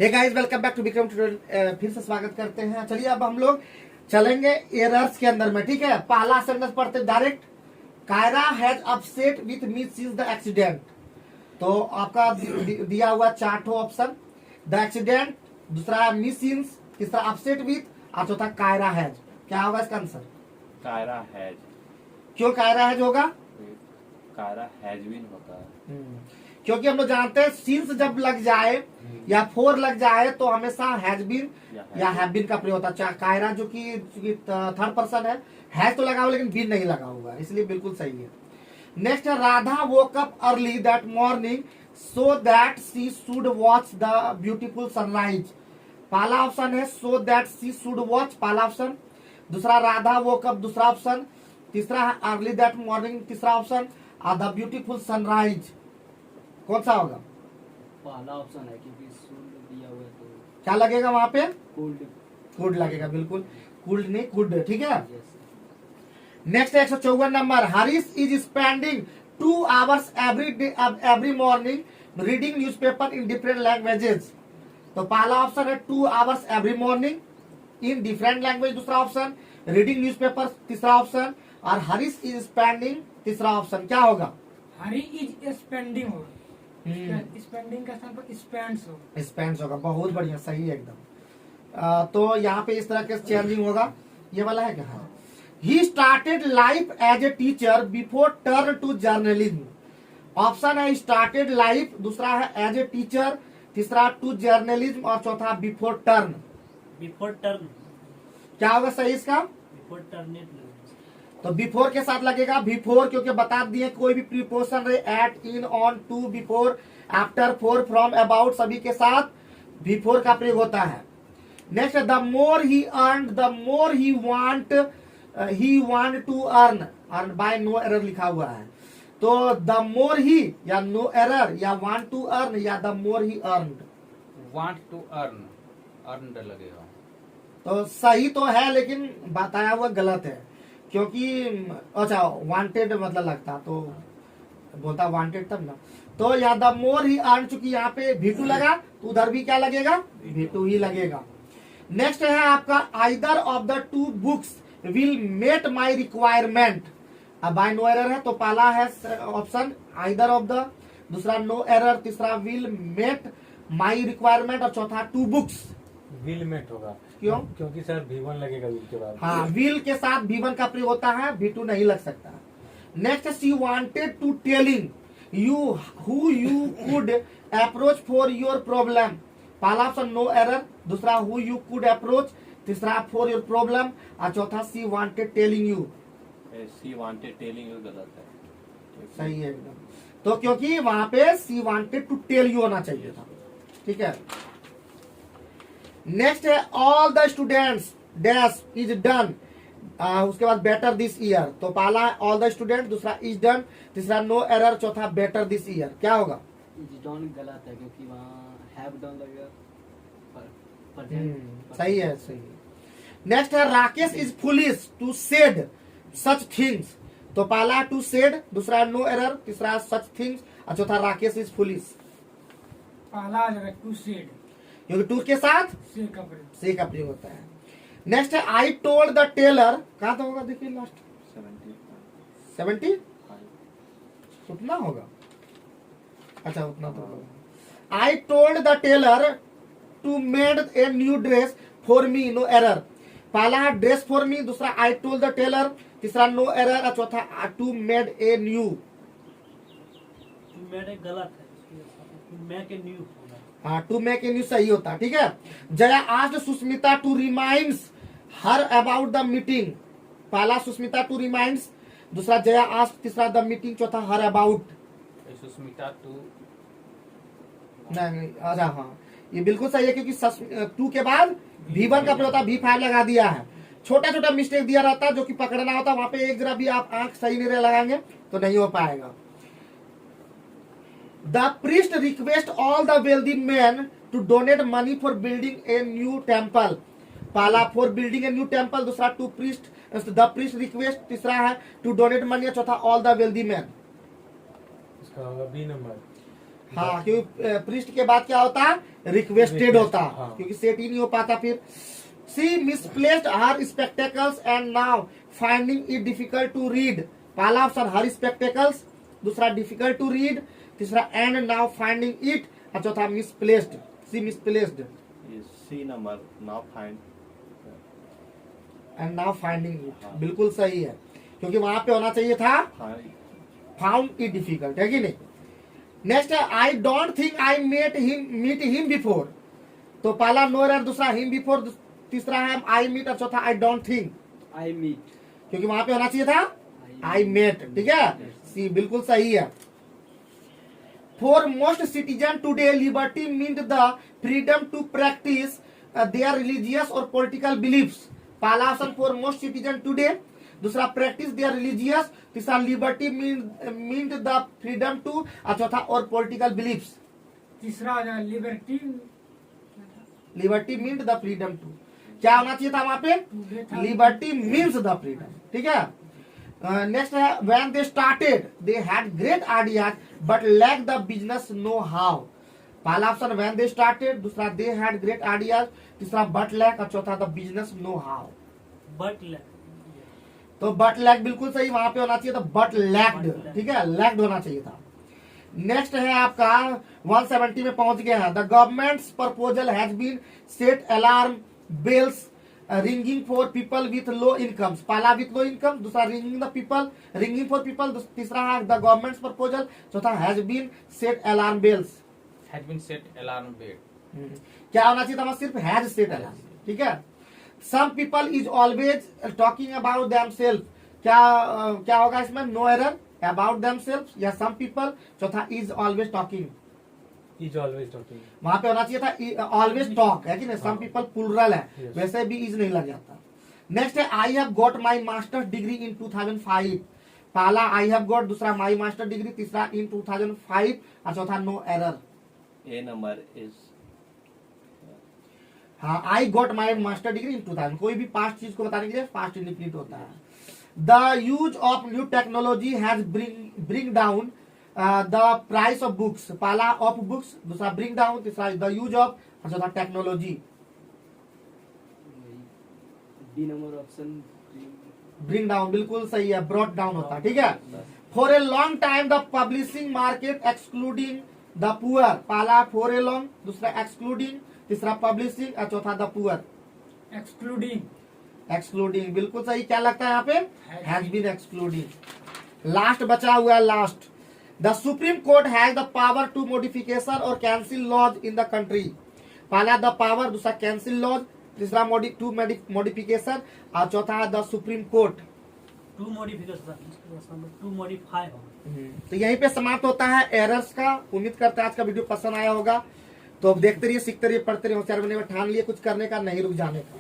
Hey guys, welcome back to Vikram tutorial. फिर से स्वागत करते हैं। चलिए अब हम लोग चलेंगे एरर्स के अंदर में। ठीक है, पहला सेंटेंस पढ़ते direct. Kaira has upset with me since the accident. तो आपका दिया हुआ चार्टो ऑप्शन, द एक्सीडेंट, दूसरा मी सिंस, तीसरा अपसेट विथ और चौथा कायरा हैज। क्या होगा इसका आंसर? कायरा हैज। क्यों कायरा हैज होगा? कायरा हैज बीन होता है। क्योंकि हम लोग जानते हैं सिंस जब लग जाए या फोर लग जाए तो हमेशा हैज बीन या हैव बीन का प्रयोग होता है। कायरा जो कि थर्ड पर्सन है, हैज तो लगा हुआ लेकिन बीन नहीं लगा हुआ, इसलिए बिल्कुल सही है। नेक्स्ट है Radha woke up early that morning so that she should watch the beautiful sunrise. पहला ऑप्शन है so that she should watch, पहला ऑप्शन। दूसरा राधा वोक अप, दूसरा ऑप्शन। तीसरा है अर्ली दैट मॉर्निंग, तीसरा ऑप्शन। और द ब्यूटीफुल सनराइज कौन सा होगा? पहला ऑप्शन है क्योंकि शुड दिया हुआ है तो क्या लगेगा वहां पे? कुड लगेगा, बिल्कुल कुड नहीं कुड। ठीक है, yes. Next 154 number. Harish is spending 2 hours every morning reading newspaper in different languages. तो पहला ऑप्शन है 2 hours every morning in different language, दूसरा ऑप्शन। रीडिंग न्यूज़पेपर, तीसरा ऑप्शन। और हरीश इज स्पेंडिंग, तीसरा ऑप्शन। क्या होगा? हरी इज स्पेंडिंग होगा। स्पेंडिंग का स्थान पर स्पेंड्स होगा। स्पेंड्स होगा, बहुत बढ़िया, सही है एकदम। तो यहाँ पे इस तरह के चेंजिंग होगा। ये वाला है क्या? हाँ। He started life as a teacher before turn to journalism. Option है स्टार्टेड लाइफ, दूसरा है एज ए टीचर, तीसरा टू जर्नलिज्म और चौथा बिफोर टर्न। Before turn. क्या होगा सही इसका? Before turn. तो बिफोर के साथ लगेगा बिफोर, क्योंकि बता दिए कोई भी प्रीपोजिशन रहे, at, in, on, to, before, after, for, from, about, सभी के साथ बिफोर का प्रयोग होता है। Next, the more he earn, the more he want to earn by no error लिखा हुआ है। तो द मोर ही या नो एरर या वांट टू अर्न या the more he earn. Want to earn, earn लगेगा। तो सही तो है लेकिन बताया हुआ गलत है, क्योंकि अच्छा वांटेड मतलब लगता तो बोलता वांटेड तब ना। तो या द मोर ही अर्न, चूंकि यहाँ पे V2 लगा तो उधर भी क्या लगेगा? V2 ही लगेगा। नेक्स्ट है आपका either of the two books will met my requirement. अब बाय नो एरर है तो पहला है ऑप्शन आइदर ऑफ द, दूसरा नो एरर, तीसरा विल मेट माई रिक्वायरमेंट और चौथा टू बुक्स। विल मेट होगा। क्यों? क्योंकि सर V1 लगेगा विल के बाद। हाँ, विल के साथ V1 का प्रयोग होता है, V2 नहीं लग सकता। Next, she wanted to telling you who you could approach for your problem. पहला ऑप्शन नो एरर, दूसरा हु यू कुड अप्रोच, तीसरा फॉर योर प्रॉब्लम और चौथा she wanted telling you. She wanted telling you गलत है। सही है एकदम। तो क्योंकि वहां पे she wanted to tell you होना चाहिए था। ठीक है, नेक्स्ट है all the students dash is done, उसके बाद बेटर दिस ईयर। तो पहला है ऑल द स्टूडेंट, दूसरा इज डन, तीसरा नो एरर, चौथा बेटर दिस ईयर। क्या होगा? इज डन गलत है क्योंकि वहाँ हैव डन लगेगा। सही है, सही है। नेक्स्ट है Rakesh is foolish to said such things. तो पहला टू सेड, दूसरा नो एरर, तीसरा सच थिंग्स और चौथा राकेश इज फुलिश। पहला आ जाएगा टू सेड, क्योंकि टू के साथ से का प्रयोग। से का प्रयोग होता है। नेक्स्ट है आई टोल्ड द टेलर। कहा तो होगा, देखिए लास्ट 70 उतना होगा। अच्छा उतना तो होगा। I told the tailor to made a new dress for me, no error. पहला है ड्रेस फॉर मी, दूसरा आई टोल्ड द टेलर, तीसरा नो एरर और चौथा टू मेड ए न्यू। मेरे गलत है, मेक ए न्यू। हाँ, टू मेक ए न्यू सही होता है। ठीक है, Jaya asked Sushmita to reminds her about the meeting. पहला सुष्मिता टू रिमाइंड्स, दूसरा जया आस्क्ड, तीसरा द मीटिंग, चौथा हर अबाउट। सुष्मिता टू नहीं, अच्छा हाँ, ये बिल्कुल सही है क्योंकि टू के बाद V1 का प्रयोग होता है, V5 लगा दिया है। छोटा छोटा मिस्टेक दिया रहता है जो कि पकड़ना होता है, वहां पे एक जरा भी आप आंख सही नहीं लगाएंगे तो नहीं हो पाएगा। The priest request all the wealthy men to donate money for building a new temple। पहला for building a new temple, दूसरा to priest, the priest request, तीसरा है to donate money, चौथा all the wealthy men। इसका होगा B number. हाँ, क्योंकि पृष्ठ के बाद क्या होता रिक्वेस्टेड होता, हाँ। क्योंकि सेट ही नहीं हो पाता फिर। She misplaced her spectacles and now finding it difficult to read. पहला ऑप्शन हर स्पेक्टेकल्स, दूसरा डिफिकल्ट टू रीड, तीसरा एंड नाउ फाइंडिंग इट, और चौथा मिसप्लेस्ड, सी मिसप्लेस्ड ये C number now find and now finding it, बिल्कुल सही है, क्योंकि वहां पे होना चाहिए था फाउंड इट डिफिकल्ट, है कि नहीं। नेक्स्ट है I don't think I meet him before. तो पहला नो एरर, दूसरा हिम बिफोर, तीसरा है आई मीट और चौथा I don't think, I meet, क्योंकि वहां पे होना चाहिए था आई मेट, ठीक है, सी बिल्कुल सही है। For most citizen today liberty means the freedom to practice their religious और पॉलिटिकल बिलीफ्स। पहला option for most citizen today, दूसरा प्रैक्टिस देयर रिलीजियस, तीसरा liberty means the freedom to, और चौथा और पॉलिटिकल बिलीफ्स। तीसरा आ जाए liberty, liberty means the freedom to, क्या होना चाहिए था वहां पे लिबर्टी मीन्स द फ्रीडम, ठीक है। नेक्स्ट है when they started they had great ideas but lack the business know how. पहला ऑप्शन व्हेन दे स्टार्टेड, दूसरा दे हैड ग्रेट आइडियाज, तीसरा बट लैक और चौथा the business know how. But तो but lack बिल्कुल सही, वहां पे होना चाहिए था बट लैक्ड, ठीक है, लैक्ड होना चाहिए था। नेक्स्ट है आपका 170 में पहुंच गया है। The government's proposal has been set alarm bells ringing for people with low incomes. पहला विथ लो इनकम, दूसरा रिंगिंग फॉर पीपल, तीसरा है द गवर्नमेंट्स प्रपोजल, चौथा has been set alarm bells. Had been set alarm bell. क्या होना चाहिए था, सिर्फ हैज सेट अलार्म, ठीक है। Some people is always talking about themselves, क्या होगा इसमें, नो एरर, अबाउट देमसेल्फ या सम पीपल, चौथा is always talking, is always talking, वहां पे होना चाहिए था ऑलवेज टॉक, है कि नहीं, सम पीपल प्लूरल है, Yes. वैसे भी इज नहीं लग जाता। नेक्स्ट है I have got my masters degree in 2005। पहला आई हैव गॉट, दूसरा माई मास्टर डिग्री, तीसरा इन 2005 और चौथा no error. A number is हाँ, I got my master degree in 2000, कोई भी पास्ट चीज को बताने के लिए पास्ट इंडिफिनिट होता है। The use of new technology has bring down the price of books. पहला ऑफ बुक्स, दूसरा ब्रिंग डाउन, तीसरा द यूज ऑफ और चौथा technology. D number option, bring down बिल्कुल सही है, ब्रॉट डाउन होता है, ठीक है। For a long time the publishing market excluding the poor. पहला फॉर ए लॉन्ग, दूसरा एक्सक्लूडिंग, तीसरा पब्लिशिंग और चौथा द पुअर। एक्सक्लूडिंग बिल्कुल सही, क्या लगता है यहाँ पे, हैज बीन एक्सक्लूडिंग। लास्ट बचा हुआ है, last the Supreme Court has the power to modification और cancel laws in the country. पहला द पावर, दूसरा कैंसिल लॉज, तीसरा टू मॉडिफिकेशन और चौथा है the Supreme Court. To modify होगा। तो यहीं पे समाप्त होता है एरर्स का। उम्मीद करते हैं आज का वीडियो पसंद आया होगा। तो अब देखते रहिए, सीखते रहिए, पढ़ते रहिए, होशियार बनने में ठान लिए कुछ करने का, नहीं रुक जाने का।